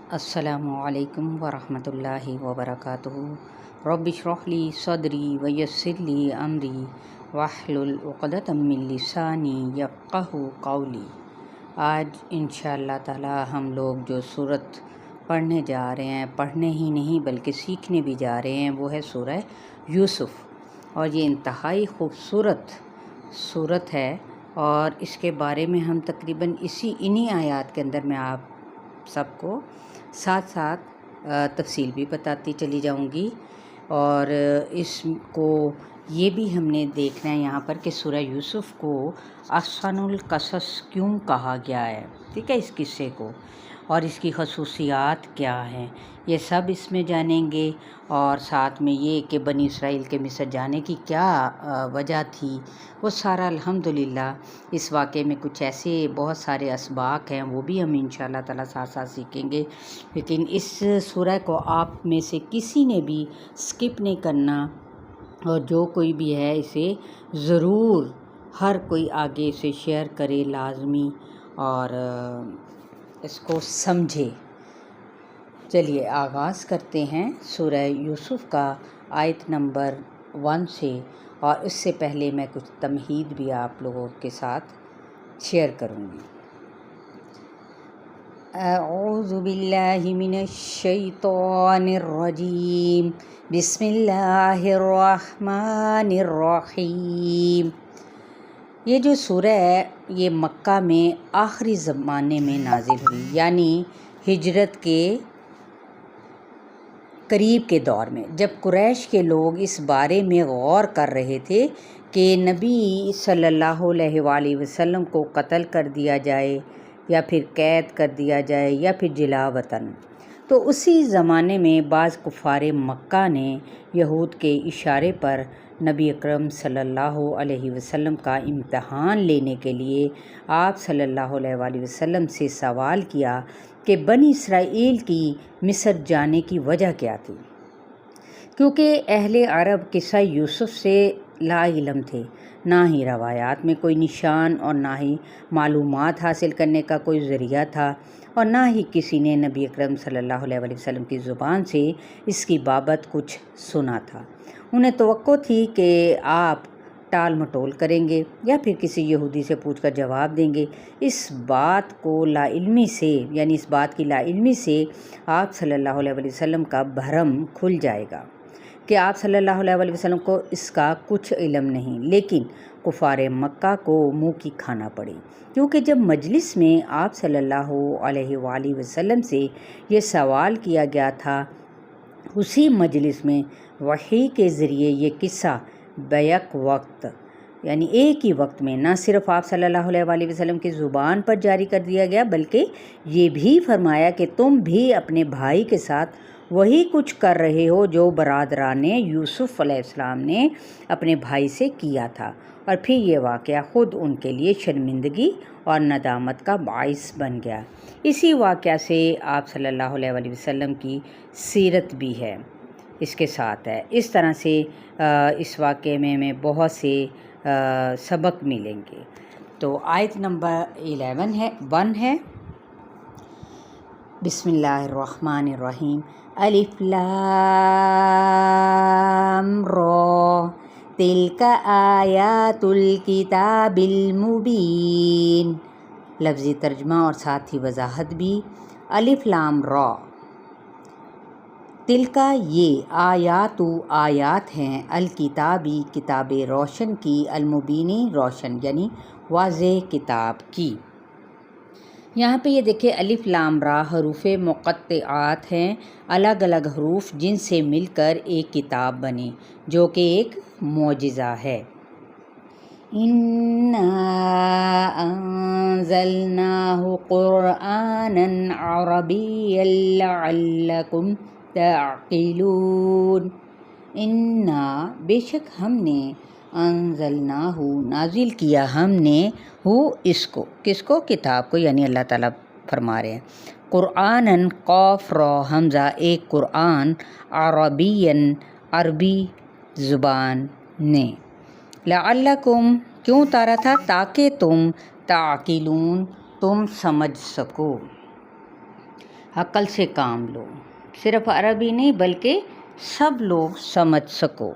السلام علیکم ورحمۃ اللہ وبرکاتہ۔ رب اشرح لی صدری ویسر لی امری واحلل عقدۃ من لسانی یفقہوا قولی۔ آج انشاءاللہ تعالی ہم لوگ جو سورت پڑھنے جا رہے ہیں، پڑھنے ہی نہیں بلکہ سیکھنے بھی جا رہے ہیں، وہ ہے سورہ یوسف، اور یہ انتہائی خوبصورت سورت ہے، اور اس کے بارے میں ہم تقریباً انہی آیات کے اندر میں آپ سب کو ساتھ ساتھ تفصیل بھی بتاتی چلی جاؤں گی، اور اس کو یہ بھی ہم نے دیکھنا ہے یہاں پر کہ سورہ یوسف کو احسن القصص کیوں کہا گیا ہے، ٹھیک ہے، اس قصے کو، اور اس کی خصوصیات کیا ہیں، یہ سب اس میں جانیں گے، اور ساتھ میں یہ کہ بنی اسرائیل کے مصر جانے کی کیا وجہ تھی، وہ سارا الحمدللہ اس واقعے میں کچھ ایسے بہت سارے اسباق ہیں، وہ بھی ہم انشاءاللہ تعالیٰ ساتھ ساتھ سیکھیں گے۔ لیکن اس سورہ کو آپ میں سے کسی نے بھی سکپ نہیں کرنا، اور جو کوئی بھی ہے اسے ضرور ہر کوئی آگے اسے شیئر کرے لازمی، اور اس کو سمجھے۔ چلیے آغاز کرتے ہیں سورہ یوسف کا آیت نمبر 1 سے، اور اس سے پہلے میں کچھ تمہید بھی آپ لوگوں کے ساتھ شیئر کروں گی۔ اعوذ باللہ من الشیطان الرجیم، بسم اللہ الرحمن الرحیم۔ یہ جو سورہ ہے یہ مکہ میں آخری زمانے میں نازل ہوئی، یعنی ہجرت کے قریب کے دور میں، جب قریش کے لوگ اس بارے میں غور کر رہے تھے کہ نبی صلی اللہ علیہ وآلہ وسلم کو قتل کر دیا جائے، یا پھر قید کر دیا جائے، یا پھر جلا وطن، تو اسی زمانے میں بعض کفار مکہ نے یہود کے اشارے پر نبی اکرم صلی اللہ علیہ وسلم کا امتحان لینے کے لیے آپ صلی اللہ علیہ وآلہ وسلم سے سوال کیا کہ بنی اسرائیل کی مصر جانے کی وجہ کیا تھی، کیونکہ اہل عرب قصہ یوسف سے لا علم تھے، نہ ہی روایات میں کوئی نشان اور نہ ہی معلومات حاصل کرنے کا کوئی ذریعہ تھا، اور نہ ہی کسی نے نبی اکرم صلی اللہ علیہ وآلہ وسلم کی زبان سے اس کی بابت کچھ سنا تھا۔ انہیں توقع تھی کہ آپ ٹال مٹول کریں گے یا پھر کسی یہودی سے پوچھ کر جواب دیں گے۔ اس بات کو لا علمی سے، یعنی اس بات کی لا علمی سے آپ صلی اللہ علیہ وآلہ وسلم کا بھرم کھل جائے گا کہ آپ صلی اللہ علیہ وآلہ وسلم کو اس کا کچھ علم نہیں، لیکن کفار مکہ کو منہ کی کھانا پڑی، کیونکہ جب مجلس میں آپ صلی اللہ علیہ وآلہ وسلم سے یہ سوال کیا گیا تھا، اسی مجلس میں وحی کے ذریعے یہ قصہ بیک وقت، یعنی ایک ہی وقت میں، نہ صرف آپ صلی اللہ علیہ وآلہ وسلم کی زبان پر جاری کر دیا گیا، بلکہ یہ بھی فرمایا کہ تم بھی اپنے بھائی کے ساتھ وہی کچھ کر رہے ہو جو برادران یوسف علیہ السلام نے اپنے بھائی سے کیا تھا، اور پھر یہ واقعہ خود ان کے لیے شرمندگی اور ندامت کا باعث بن گیا۔ اسی واقعہ سے آپ صلی اللہ علیہ وآلہ وسلم کی سیرت بھی ہے، اس کے ساتھ ہے۔ اس طرح سے اس واقعے میں ہمیں بہت سے سبق ملیں گے۔ تو آیت نمبر 1 ہے، بسم اللہ الرحمن الرحیم، الف لام را تلک آیات الکتاب المبین۔ لفظی ترجمہ اور ساتھ ہی وضاحت بھی۔ الف لام را، تلکا یہ، آیات ہیں، الکتابی کتاب روشن کی، المبینی روشن یعنی واضح کتاب کی۔ یہاں پہ یہ دیکھیں الف لام را حروف مقطعات ہیں، الگ الگ حروف جن سے مل کر ایک کتاب بنے، جو کہ ایک معجزہ ہے۔ اِنَّا أَنزَلْنَاهُ قُرْآنًا عَرَبِيًّا لَعَلَّكُمْ تعقلون۔ اِنَّا بے شک ہم نے، انزلناہ نازل کیا ہم نے، ہو اس کو، کس کو، کتاب کو، یعنی اللہ تعالیٰ فرما رہے ہیں، قرآنً قاف را حمزہ، ایک قرآن، عربیًا عربی زبان نے، لعلکم کیوں اتارا تھا، تاکہ تم، تعقلون تم سمجھ سکو۔ عقل سے کام لو، صرف عربی نہیں بلکہ سب لوگ سمجھ سکو۔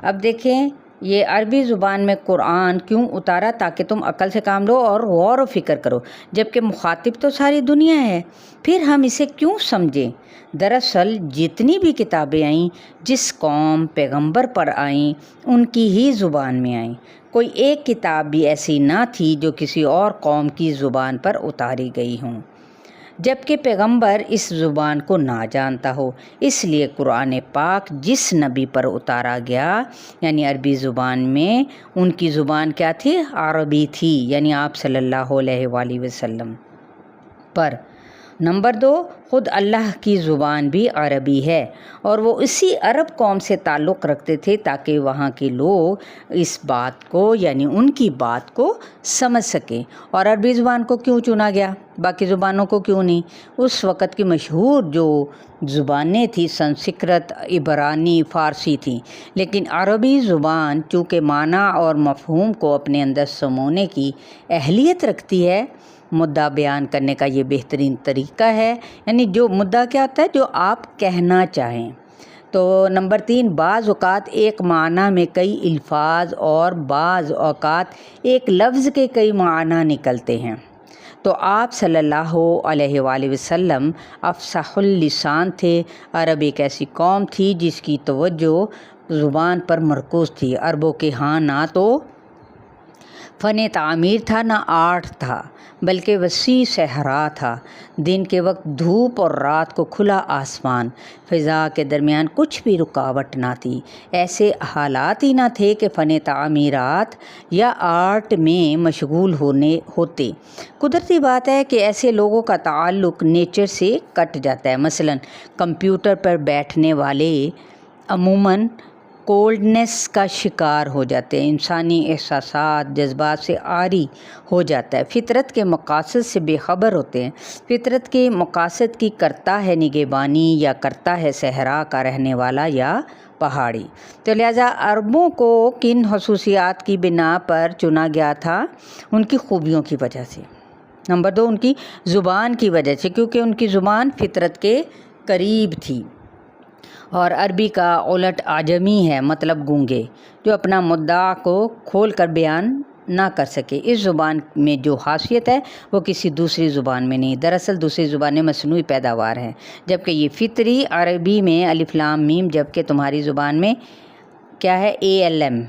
اب دیکھیں یہ عربی زبان میں قرآن کیوں اتارا؟ تاکہ تم عقل سے کام لو اور غور و فکر کرو، جبکہ مخاطب تو ساری دنیا ہے۔ پھر ہم اسے کیوں سمجھیں؟ دراصل جتنی بھی کتابیں آئیں، جس قوم پیغمبر پر آئیں، ان کی ہی زبان میں آئیں۔ کوئی ایک کتاب بھی ایسی نہ تھی جو کسی اور قوم کی زبان پر اتاری گئی ہوں، جبکہ پیغمبر اس زبان کو نہ جانتا ہو۔ اس لیے قرآن پاک جس نبی پر اتارا گیا یعنی عربی زبان میں، ان کی زبان کیا تھی؟ عربی تھی، یعنی آپ صلی اللہ علیہ وآلہ وسلم پر۔ نمبر 2، خود اللہ کی زبان بھی عربی ہے، اور وہ اسی عرب قوم سے تعلق رکھتے تھے تاکہ وہاں کے لوگ اس بات کو یعنی ان کی بات کو سمجھ سکیں۔ اور عربی زبان کو کیوں چنا گیا؟ باقی زبانوں کو کیوں نہیں؟ اس وقت کی مشہور جو زبانیں تھیں سنسکرت، عبرانی، فارسی تھیں، لیکن عربی زبان چونکہ معنی اور مفہوم کو اپنے اندر سمونے کی اہلیت رکھتی ہے، مدعا بیان کرنے کا یہ بہترین طریقہ ہے۔ یعنی جو مدعا کیا ہوتا ہے؟ جو آپ کہنا چاہیں۔ تو نمبر 3، بعض اوقات ایک معنی میں کئی الفاظ اور بعض اوقات ایک لفظ کے کئی معنی نکلتے ہیں۔ تو آپ صلی اللہ علیہ وآلہ وسلم افصح اللسان تھے۔ عرب ایک ایسی قوم تھی جس کی توجہ زبان پر مرکوز تھی۔ عربوں کے ہاں نہ تو فن تعمیر تھا، نہ آرٹ تھا، بلکہ وسیع صحرا تھا۔ دن کے وقت دھوپ اور رات کو کھلا آسمان، فضا کے درمیان کچھ بھی رکاوٹ نہ تھی۔ ایسے حالات ہی نہ تھے کہ فن تعمیرات یا آرٹ میں مشغول ہوتے۔ قدرتی بات ہے کہ ایسے لوگوں کا تعلق نیچر سے کٹ جاتا ہے۔ مثلا کمپیوٹر پر بیٹھنے والے عموماً کولڈنس کا شکار ہو جاتے ہیں، انسانی احساسات، جذبات سے عاری ہو جاتا ہے، فطرت کے مقاصد سے بے خبر ہوتے ہیں۔ فطرت کے مقاصد کی کرتا ہے نگہبانی یا کرتا ہے صحرا کا رہنے والا یا پہاڑی۔ تو لہٰذا عربوں کو کن خصوصیات کی بنا پر چنا گیا تھا؟ ان کی خوبیوں کی وجہ سے۔ نمبر 2، ان کی زبان کی وجہ سے، کیونکہ ان کی زبان فطرت کے قریب تھی۔ اور عربی کا الٹ اعجمی ہے، مطلب گونگے، جو اپنا مدعا کو کھول کر بیان نہ کر سکے۔ اس زبان میں جو خاصیت ہے وہ کسی دوسری زبان میں نہیں۔ دراصل دوسری زبانیں مصنوعی پیداوار ہیں، جبکہ یہ فطری عربی میں الف لام میم، جبکہ تمہاری زبان میں کیا ہے؟ ALM۔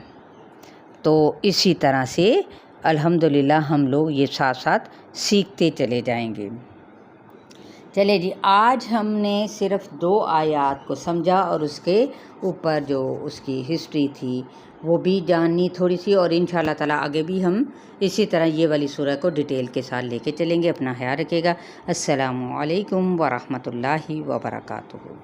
تو اسی طرح سے الحمدللہ ہم لوگ یہ ساتھ ساتھ سیکھتے چلے جائیں گے۔ چلے جی، آج ہم نے صرف 2 آیات کو سمجھا اور اس کے اوپر جو اس کی ہسٹری تھی وہ بھی جاننی تھوڑی سی، اور انشاءاللہ تعالیٰ آگے بھی ہم اسی طرح یہ والی سورہ کو ڈیٹیل کے ساتھ لے کے چلیں گے۔ اپنا خیال رکھیے گا۔ السلام علیکم ورحمۃ اللہ وبرکاتہ۔